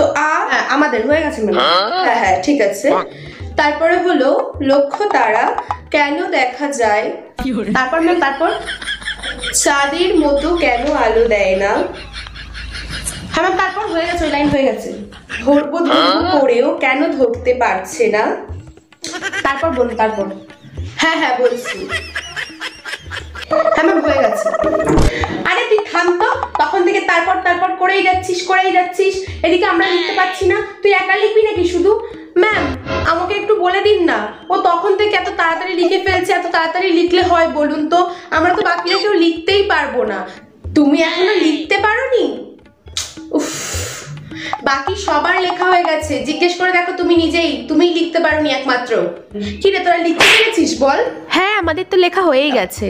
তো হ্যাঁ আমাদের হয়ে গেছে ম্যাম। হ্যাঁ হ্যাঁ ঠিক আছে। তারপরে হলো লক্ষ্য তারা কেন দেখা যায়, তারপর ম্যাম তারপর চাঁদের মতো কেন আলো দেয় না। হ্যাঁ ম্যাম তারপর হয়ে গেছে, ওই লাইন হয়ে গেছে। ধরবো ধরবো করেও কেন ধরতে পারছে না। তারপর বলুন তারপর। হ্যাঁ হ্যাঁ বলছি। হ্যাঁ ম্যাম হয়ে গেছে। আরে তুই থাম তো, তখন থেকে তারপর তারপর করেই যাচ্ছিস। এদিকে আমরা লিখতে পারছি না, তুই একা লিখবি নাকি শুধু? ম্যাম আমাকে একটু বলে দিন না, ও তখন থেকে এত তাড়াতাড়ি লিখে ফেলছে, এত তাড়াতাড়ি লিখলে হয় বলুন তো? আমরা তো বাকিরা কেউ লিখতেই পারবো না। তুমি এখনো লিখতে পারোনি? উফ, বাকি সবার লেখা হয়ে গেছে, জিজ্ঞেস করে দেখো তুমি নিজেই, তুমিই লিখতে পারোনি একমাত্র। কি রে তোরা লিখতে পেরেছিস বল? হ্যাঁ আমাদের তো লেখা হয়েই গেছে।